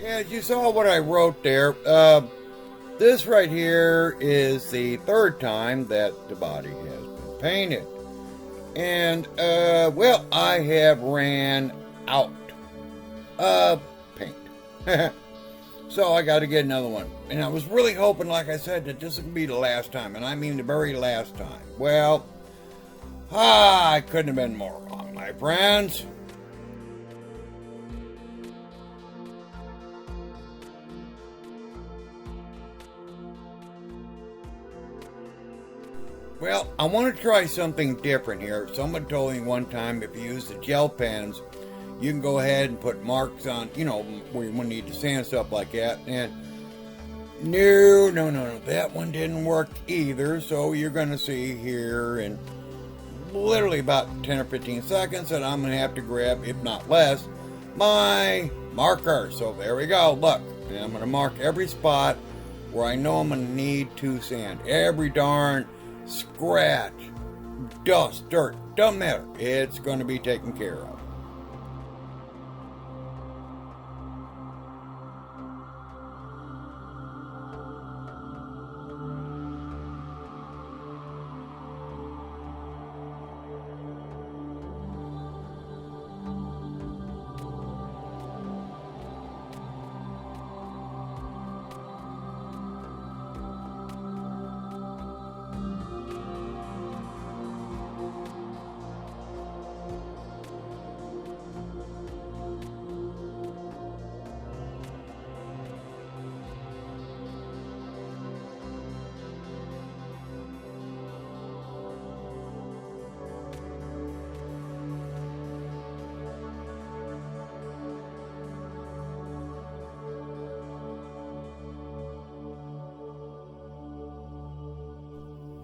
As you saw what I wrote there, this right here is the third time that the body has been painted. And, well, I have ran out of paint. So I got to get another one. And I was really hoping, like I said, that this would be the last time. And I mean the very last time. Well, I couldn't have been more wrong, my friends. Well, I want to try something different here. Someone told me one time if you use the gel pens, you can go ahead and put marks on, where you need to sand stuff like that. And no, that one didn't work either. So you're going to see here in literally about 10 or 15 seconds that I'm going to have to grab, if not less, my marker. So there we go. Look, and I'm going to mark every spot where I know I'm going to need to sand. Every darn scratch, dust, dirt, doesn't matter. It's going to be taken care of.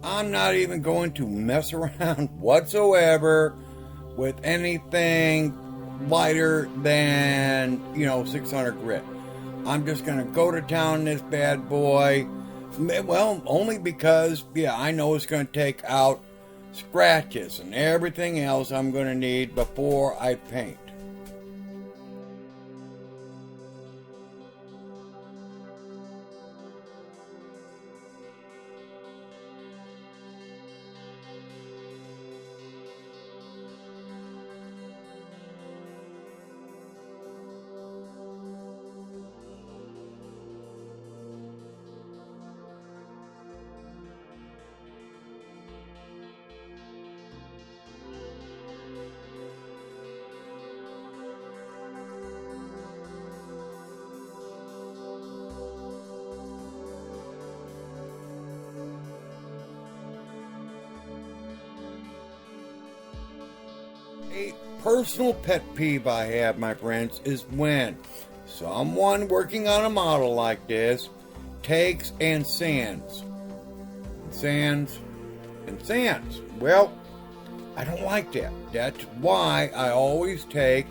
I'm not even going to mess around whatsoever with anything lighter than, 600 grit. I'm just going to go to town this bad boy. Well, only because, I know it's going to take out scratches and everything else I'm going to need before I paint. A personal pet peeve I have, my friends, is when someone working on a model like this takes and sands. And sands. Well, I don't like that. That's why I always take...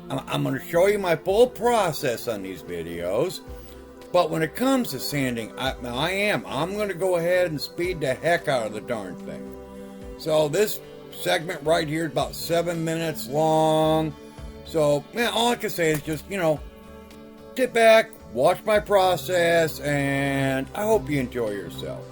I'm going to show you my full process on these videos. But when it comes to sanding, I'm going to go ahead and speed the heck out of the darn thing. So this segment right here is about 7 minutes long. So, all I can say is just, sit back, watch my process, and I hope you enjoy yourself.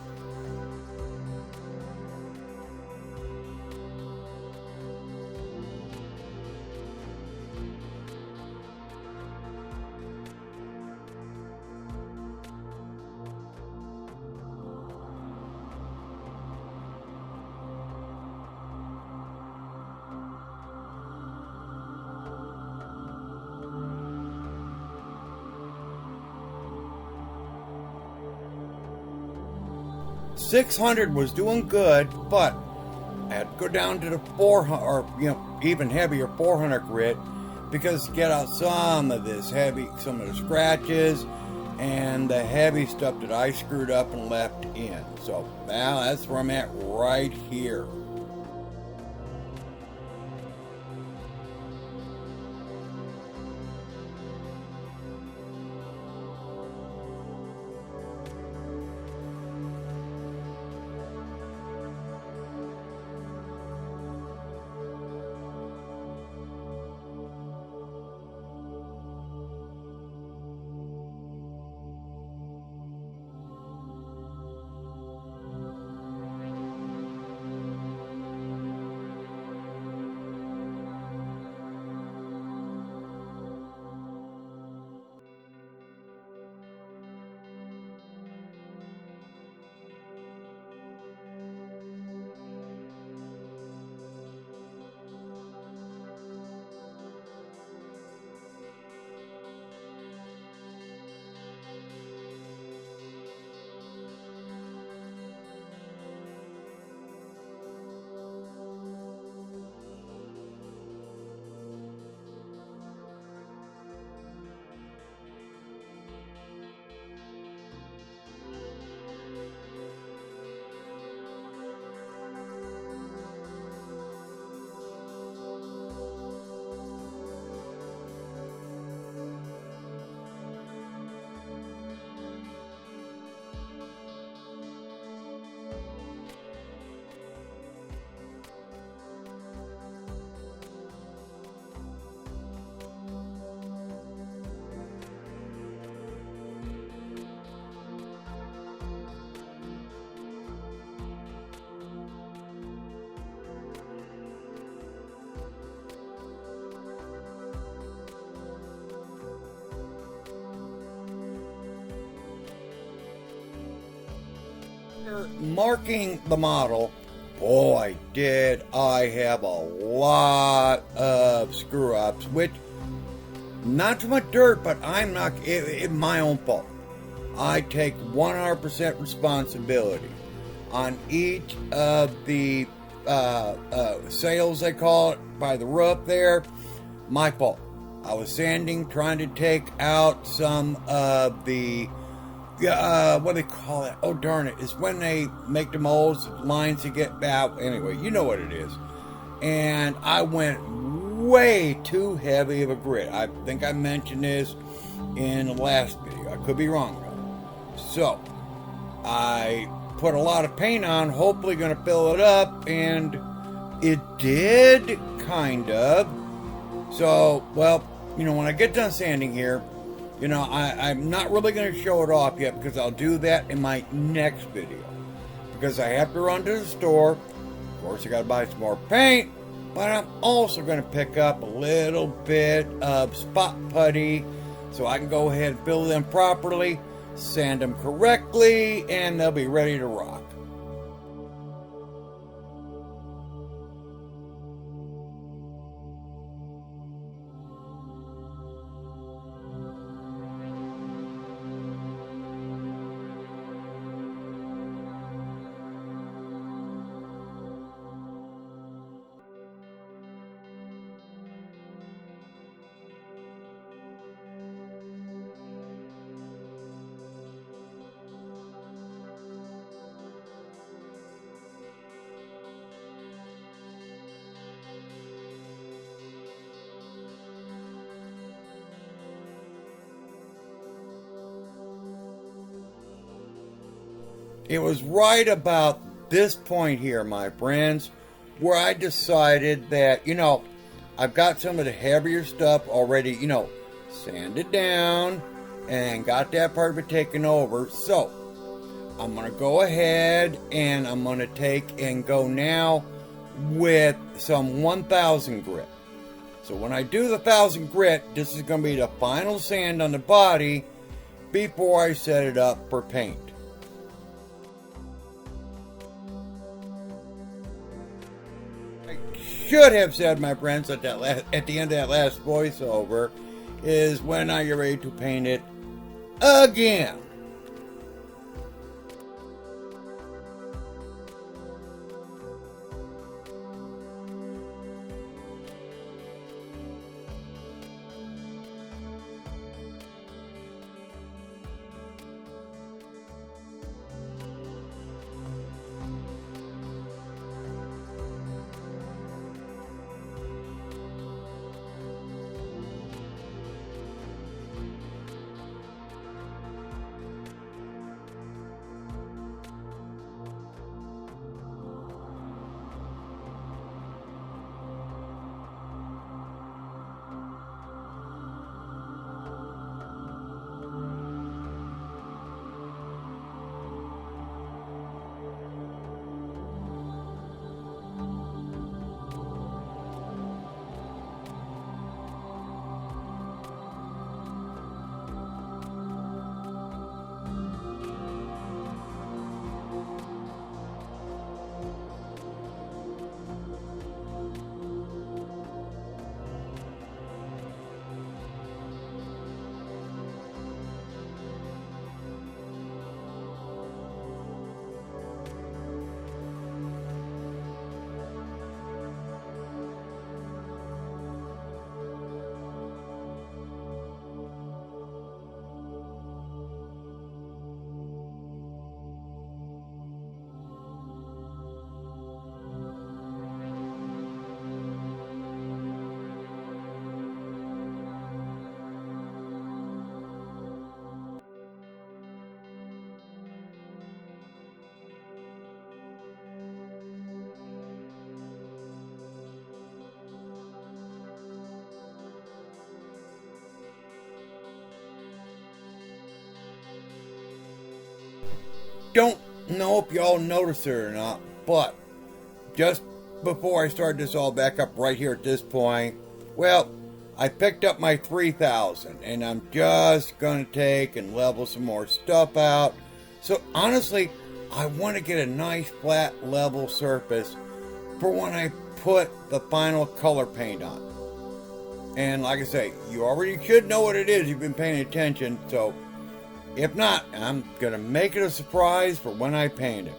.600 was doing good, but I had to go down to the 400, or even heavier 400 grit, because to get out some of the scratches and the heavy stuff that I screwed up and left in. So now that's where I'm at right here. marking the model, boy, did I have a lot of screw-ups, which, not too much dirt, but I'm not, it's my own fault. I take 100% responsibility on each of the sails, they call it, by the roof there. My fault. I was sanding, trying to take out some of the, what do they call it? Oh, darn it. It's when they make the molds, lines to get out. Anyway, you know what it is. And I went way too heavy of a grit. I think I mentioned this in the last video. I could be wrong though. So, I put a lot of paint on, hopefully going to fill it up, and it did, kind of. So, well, you know, when I get done sanding here, you know, I'm not really going to show it off yet because I'll do that in my next video. Because I have to run to the store. Of course, I got to buy some more paint. But I'm also going to pick up a little bit of spot putty so I can go ahead and fill them properly, sand them correctly, and they'll be ready to rock. It was right about this point here, my friends, where I decided that, you know, I've got some of the heavier stuff already, you know, sanded down and got that part of it taken over. So, I'm going to go ahead and I'm going to take and go now with some 1000 grit. So when I do the 1000 grit, this is going to be the final sand on the body before I set it up for paint. Should have said, my friends, at the end of that last voiceover, is when I get ready to paint it again. Don't know if y'all noticed it or not, but just before I start this all back up right here at this point, well, I picked up my 3000 and I'm just going to take and level some more stuff out. So honestly, I want to get a nice flat level surface for when I put the final color paint on. And like I say, you already should know what it is. You've been paying attention. So if not, I'm going to make it a surprise for when I paint it.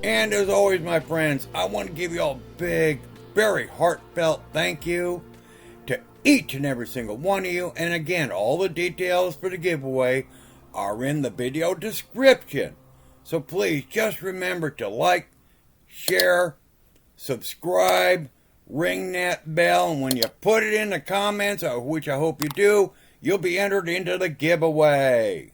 And as always, my friends, I want to give you all a big, very heartfelt thank you to each and every single one of you. And again, all the details for the giveaway are in the video description. So please just remember to like, share, subscribe, ring that bell. And when you put it in the comments, which I hope you do, you'll be entered into the giveaway.